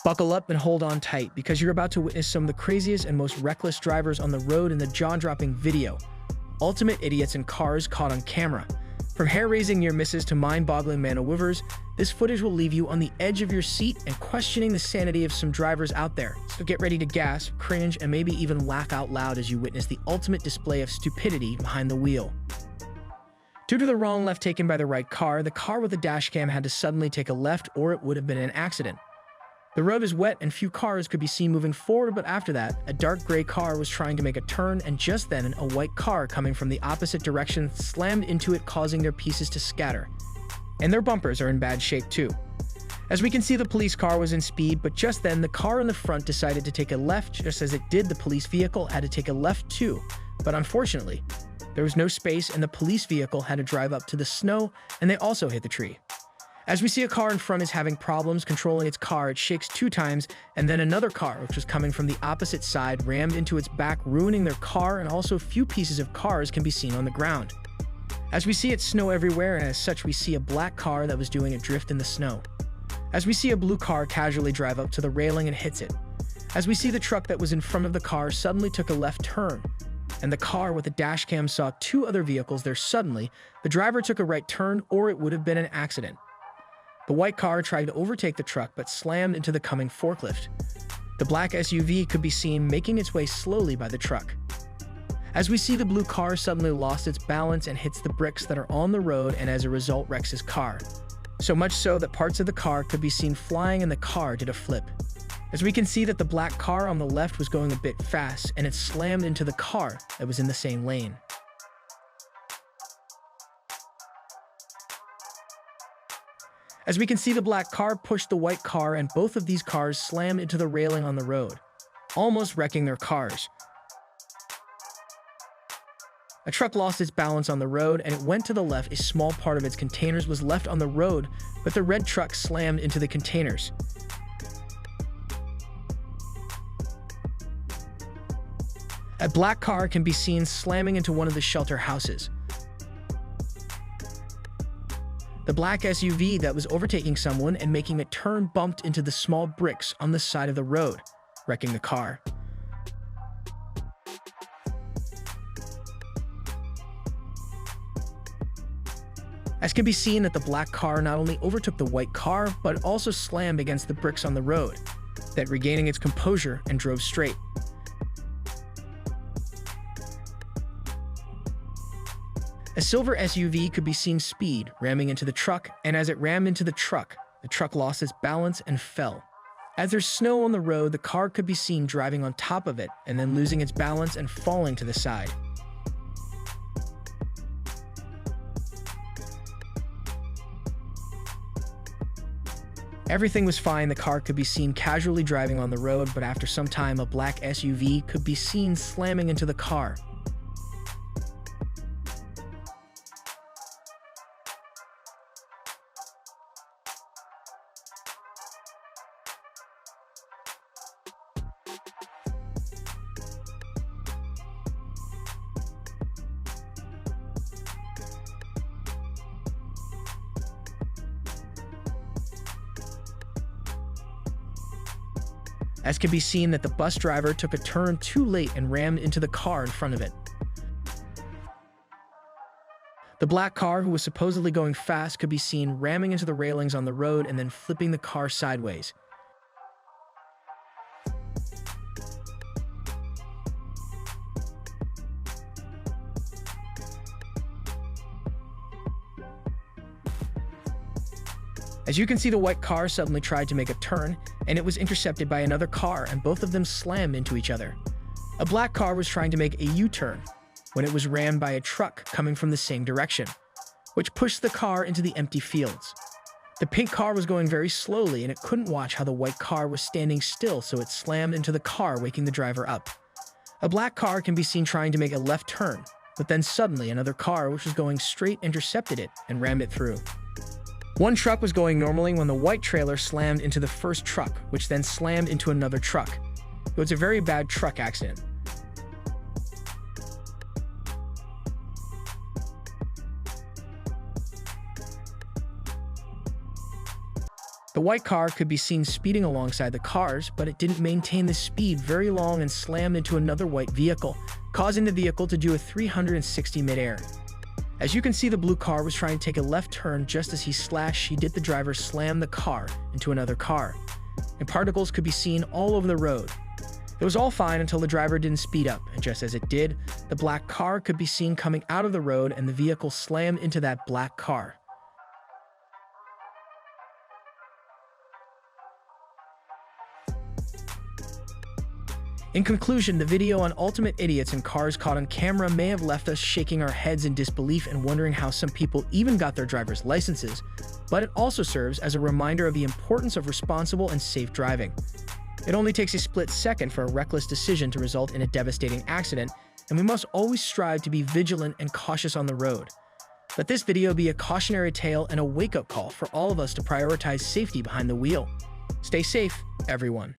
Buckle up and hold on tight because you're about to witness some of the craziest and most reckless drivers on the road in the jaw-dropping video. Ultimate idiots in cars caught on camera. From hair-raising near misses to mind-boggling maneuvers, this footage will leave you on the edge of your seat and questioning the sanity of some drivers out there. So get ready to gasp, cringe, and maybe even laugh out loud as you witness the ultimate display of stupidity behind the wheel. Due to the wrong left taken by the right car, the car with the dashcam had to suddenly take a left or it would have been an accident. The road is wet and few cars could be seen moving forward, but after that, a dark gray car was trying to make a turn, and just then, a white car coming from the opposite direction slammed into it, causing their pieces to scatter. And their bumpers are in bad shape too. As we can see, the police car was in speed, but just then, the car in the front decided to take a left. Just as it did, the police vehicle had to take a left too. But unfortunately, there was no space and the police vehicle had to drive up to the snow, and they also hit the tree. As we see, a car in front is having problems controlling its car. It shakes 2 times, and then another car, which was coming from the opposite side, rammed into its back, ruining their car, and also a few pieces of cars can be seen on the ground. As we see, it's snow everywhere, and as such, we see a black car that was doing a drift in the snow. As we see a blue car casually drive up to the railing and hits it. As we see, the truck that was in front of the car suddenly took a left turn, and the car with the dash cam saw 2 other vehicles there suddenly. The driver took a right turn, or it would have been an accident. The white car tried to overtake the truck but slammed into the coming forklift. The black SUV could be seen making its way slowly by the truck. As we see, the blue car suddenly lost its balance and hits the bricks that are on the road, and as a result wrecks his car. So much so that parts of the car could be seen flying and the car did a flip. As we can see that the black car on the left was going a bit fast and it slammed into the car that was in the same lane. As we can see, the black car pushed the white car, and both of these cars slammed into the railing on the road, almost wrecking their cars. A truck lost its balance on the road and it went to the left. A small part of its containers was left on the road, but the red truck slammed into the containers. A black car can be seen slamming into one of the shelter houses. The black SUV that was overtaking someone and making a turn bumped into the small bricks on the side of the road, wrecking the car. As can be seen that the black car not only overtook the white car, but also slammed against the bricks on the road, that regaining its composure and drove straight. A silver SUV could be seen speed, ramming into the truck, and as it rammed into the truck lost its balance and fell. As there's snow on the road, the car could be seen driving on top of it and then losing its balance and falling to the side. Everything was fine. The car could be seen casually driving on the road, but after some time, a black SUV could be seen slamming into the car. As can be seen that the bus driver took a turn too late and rammed into the car in front of it. The black car, who was supposedly going fast, could be seen ramming into the railings on the road and then flipping the car sideways. As you can see, the white car suddenly tried to make a turn, and it was intercepted by another car, and both of them slammed into each other. A black car was trying to make a U-turn when it was rammed by a truck coming from the same direction, which pushed the car into the empty fields. The pink car was going very slowly, and it couldn't watch how the white car was standing still, so it slammed into the car, waking the driver up. A black car can be seen trying to make a left turn, but then suddenly another car, which was going straight, intercepted it and rammed it through. One truck was going normally when the white trailer slammed into the first truck, which then slammed into another truck. It was a very bad truck accident. The white car could be seen speeding alongside the cars, but it didn't maintain the speed very long and slammed into another white vehicle, causing the vehicle to do a 360 midair. As you can see, the blue car was trying to take a left turn just as she did the driver slam the car into another car, and particles could be seen all over the road. It was all fine until the driver didn't speed up, and just as it did, the black car could be seen coming out of the road and the vehicle slammed into that black car. In conclusion, the video on ultimate idiots and cars caught on camera may have left us shaking our heads in disbelief and wondering how some people even got their driver's licenses, but it also serves as a reminder of the importance of responsible and safe driving. It only takes a split second for a reckless decision to result in a devastating accident, and we must always strive to be vigilant and cautious on the road. Let this video be a cautionary tale and a wake-up call for all of us to prioritize safety behind the wheel. Stay safe, everyone.